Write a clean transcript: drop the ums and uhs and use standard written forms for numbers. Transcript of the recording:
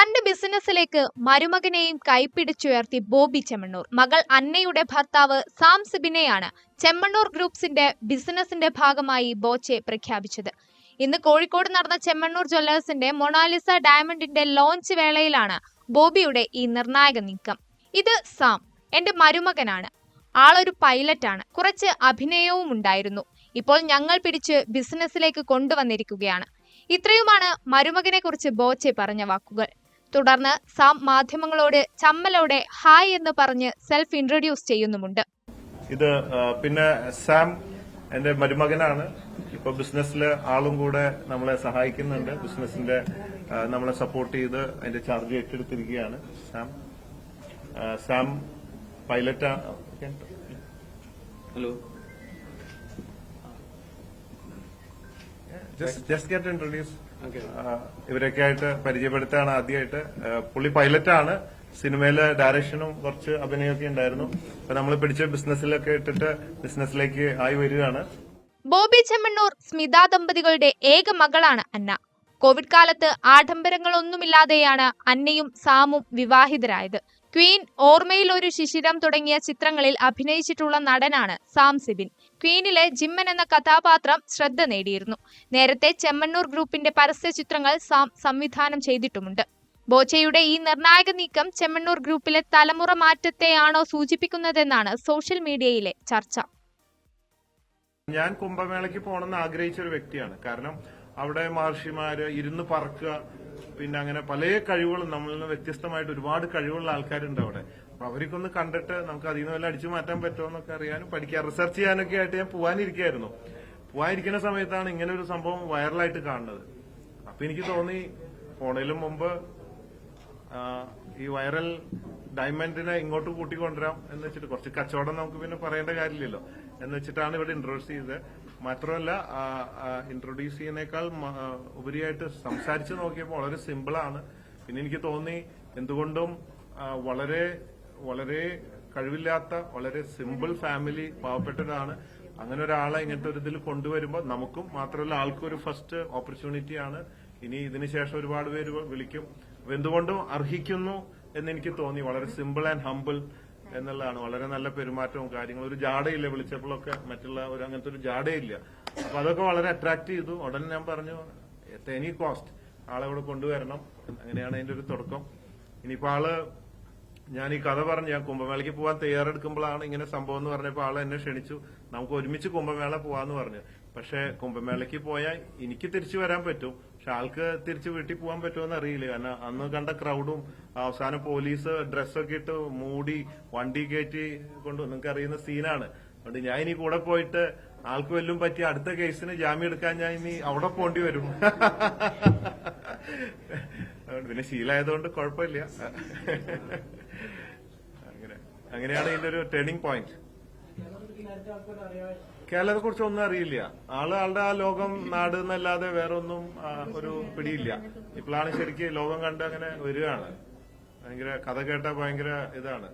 തന്റെ ബിസിനസ്സിലേക്ക് മരുമകനെയും കൈപ്പിടിച്ചുയർത്തി ബോബി ചെമ്മണ്ണൂർ. മകൾ അന്നയുടെ ഭർത്താവ് സാം സിബിനെയാണ് ചെമ്മണ്ണൂർ ഗ്രൂപ്പ്സിന്റെ ബിസിനസിന്റെ ഭാഗമായി ബോച്ചെ പ്രഖ്യാപിച്ചത്. ഇന്ന് കോഴിക്കോട് നടന്ന ചെമ്മണ്ണൂർ ജ്വല്ലേഴ്സിന്റെ മൊണാലിസ ഡയമണ്ടിന്റെ ലോഞ്ച് വേളയിലാണ് ബോബിയുടെ ഈ നിർണായക നീക്കം. ഇത് സാം എന്റെ മരുമകനാണ്. ആളൊരു പൈലറ്റാണ്. കുറച്ച് അഭിനയവും ഉണ്ടായിരുന്നു. ഇപ്പോൾ ഞങ്ങൾ പിടിച്ച് ബിസിനസ്സിലേക്ക് കൊണ്ടുവന്നിരിക്കുകയാണ്. ഇത്രയുമാണ് മരുമകനെ കുറിച്ച് ബോച്ചെ പറഞ്ഞ വാക്കുകൾ. തുടർന്ന് സാം മാധ്യമങ്ങളോട് ചമ്മലോടെ ഹായ് എന്ന് പറഞ്ഞ് സെൽഫ് ഇൻട്രൊഡ്യൂസ് ചെയ്യുന്നുമുണ്ട്. ഇത് പിന്നെ സാം എന്റെ മരുമകനാണ്. ഇപ്പൊ ബിസിനസ്സിൽ ആളും കൂടെ നമ്മളെ സഹായിക്കുന്നുണ്ട്. ബിസിനസിന്റെ നമ്മളെ സപ്പോർട്ട് ചെയ്ത് അതിന്റെ ചാർജ് ഏറ്റെടുത്തിരിക്കുകയാണ്. Sam pilot. Hello, just get introduce. ഇവരൊക്കെ ആയിട്ട് പരിചയപ്പെടുത്താണ് ആദ്യമായിട്ട്. പുള്ളി പൈലറ്റാണ്. സിനിമയിലെ ഡയറക്ഷനും കുറച്ച് അഭിനയമൊക്കെ ഉണ്ടായിരുന്നു. അപ്പൊ നമ്മൾ പിടിച്ച ബിസിനസ്സിലൊക്കെ ഇട്ടിട്ട് ബിസിനസ്സിലേക്ക് ആയി വരികയാണ്. ബോബി ചെമ്മണ്ണൂർ സ്മിത ദമ്പതികളുടെ ഏക മകളാണ് അന്ന. കോവിഡ് കാലത്ത് ആഡംബരങ്ങളൊന്നുമില്ലാതെയാണ് അന്നയും സാമും വിവാഹിതരായത്. ക്വീൻ, ഓർമ്മയിൽ ഒരു ശിശിരം തുടങ്ങിയ ചിത്രങ്ങളിൽ അഭിനയിച്ചിട്ടുള്ള നടനാണ് സാം സിബിൻ. ക്വീനിലെ ജിമ്മൻ എന്ന കഥാപാത്രം ശ്രദ്ധ നേടിയിരുന്നു. നേരത്തെ ചെമ്മണ്ണൂർ ഗ്രൂപ്പിന്റെ പരസ്യ ചിത്രങ്ങൾ സാം സംവിധാനം ചെയ്തിട്ടുമുണ്ട്. ബോച്ചയുടെ ഈ നിർണായക നീക്കം ചെമ്മണ്ണൂർ ഗ്രൂപ്പിലെ തലമുറ മാറ്റത്തെയാണോ സൂചിപ്പിക്കുന്നതെന്നാണ് സോഷ്യൽ മീഡിയയിലെ ചർച്ച. ഞാൻ കുംഭമേളയ്ക്ക് പോകണമെന്ന് ആഗ്രഹിച്ച ഒരു വ്യക്തിയാണ്. കാരണം അവിടെ മഹർഷിമാര് ഇരുന്ന് പറക്കുക, പിന്നെ അങ്ങനെ പല കഴിവുകളും നമ്മളിൽ നിന്ന് വ്യത്യസ്തമായിട്ട് ഒരുപാട് കഴിവുള്ള ആൾക്കാരുണ്ട് അവിടെ. അപ്പൊ അവർക്കൊന്ന് കണ്ടിട്ട് നമുക്ക് അതിൽ നിന്ന് വല്ല അടിച്ചു മാറ്റാൻ പറ്റുമോ എന്നൊക്കെ അറിയാനും പഠിക്കാൻ റിസർച്ച് ചെയ്യാനൊക്കെ ആയിട്ട് ഞാൻ പോവാനിരിക്കുകയായിരുന്നു. പോവാനിരിക്കുന്ന സമയത്താണ് ഇങ്ങനെ ഒരു സംഭവം വൈറലായിട്ട് കാണുന്നത്. അപ്പൊ എനിക്ക് തോന്നി പോണതിലും മുമ്പ് ഈ വൈറൽ ഡയമണ്ടിനെ ഇങ്ങോട്ട് കൂട്ടിക്കൊണ്ടുവരാം എന്ന് വെച്ചിട്ട്, കുറച്ച് കച്ചവടം നമുക്ക് പിന്നെ പറയേണ്ട കാര്യമില്ലല്ലോ എന്ന് വെച്ചിട്ടാണ് ഇവിടെ ഇൻട്രൊഡ്യൂസ് ചെയ്തത്. മാത്രമല്ല ഇൻട്രൊഡ്യൂസ് ചെയ്യുന്നേക്കാൾ ഉപരിയായിട്ട് സംസാരിച്ച് നോക്കിയപ്പോൾ വളരെ സിമ്പിളാണ്. പിന്നെ എനിക്ക് തോന്നി എന്തുകൊണ്ടും വളരെ വളരെ കഴിവില്ലാത്ത വളരെ സിമ്പിൾ ഫാമിലി, പാവപ്പെട്ടതാണ്. അങ്ങനെ ഒരാളെ ഇങ്ങനത്തെ ഒരു ഇതിൽ കൊണ്ടുവരുമ്പോൾ നമുക്കും മാത്രമല്ല ആൾക്കും ഒരു ഫസ്റ്റ് ഓപ്പർച്യൂണിറ്റി ആണ്. ഇനി ഇതിന് ശേഷം ഒരുപാട് പേര് വിളിക്കും. അപ്പൊ എന്തുകൊണ്ടും അർഹിക്കുന്നു എന്നെനിക്ക് തോന്നി. വളരെ സിമ്പിൾ ആൻഡ് ഹംബിൾ എന്നുള്ളതാണ്. വളരെ നല്ല പെരുമാറ്റവും കാര്യങ്ങളും. ഒരു ജാടയില്ല, വിളിച്ചപ്പോഴൊക്കെ മറ്റുള്ള ഒരു അങ്ങനത്തെ ഒരു ജാടയില്ല. അപ്പൊ അതൊക്കെ വളരെ അട്രാക്ട് ചെയ്തു. ഉടനെ ഞാൻ പറഞ്ഞു എനി കോസ്റ്റ് ആളെ ഇവിടെ കൊണ്ടുവരണം. അങ്ങനെയാണ് അതിന്റെ ഒരു തുടക്കം. ഇനിയിപ്പോ ഞാൻ ഈ കഥ പറഞ്ഞു, ഞാൻ കുംഭമേളയ്ക്ക് പോകാൻ തയ്യാറെടുക്കുമ്പോഴാണ് ഇങ്ങനെ സംഭവം എന്ന് പറഞ്ഞപ്പോൾ ആളെ എന്നെ ക്ഷണിച്ചു. നമുക്ക് ഒരുമിച്ച് കുംഭമേള പോവാന്ന് പറഞ്ഞു. പക്ഷെ കുംഭമേളയ്ക്ക് പോയാൽ എനിക്ക് തിരിച്ചു വരാൻ പറ്റും, പക്ഷെ ആൾക്ക് തിരിച്ച് വീട്ടിൽ പോകാൻ പറ്റുമെന്ന് അറിയില്ല. കാരണം അന്ന് കണ്ട ക്രൗഡും അവസാനം പോലീസ് ഡ്രസ്സൊക്കെ ഇട്ട് മൂടി വണ്ടി കയറ്റി കൊണ്ടു, നിങ്ങൾക്ക് അറിയുന്ന സീനാണ്. അതുകൊണ്ട് ഞാൻ ഇനി കൂടെ പോയിട്ട് ആൾക്ക് വല്ലതും പറ്റിയ അടുത്ത കേസിന് ജാമ്യം എടുക്കാൻ ഞാൻ ഇനി അവിടെ പോണ്ടി വരും. പിന്നെ ശീലമായതുകൊണ്ട് കുഴപ്പമില്ല. അങ്ങനെയാണ് ഇതിന്റെ ഒരു ടേണിംഗ് പോയിന്റ്. കേരളത്തെ കുറിച്ച് ഒന്നും അറിയില്ല. ആളുടെ ആ ലോകം നാട് എന്നല്ലാതെ വേറെ ഒന്നും ഒരു പിടിയില്ല. ഇപ്പോഴാണ് ശരിക്കും ലോകം കണ്ട് അങ്ങനെ വരികയാണ്. ഭയങ്കര കഥ കേട്ട ഭയങ്കര ഇതാണ്.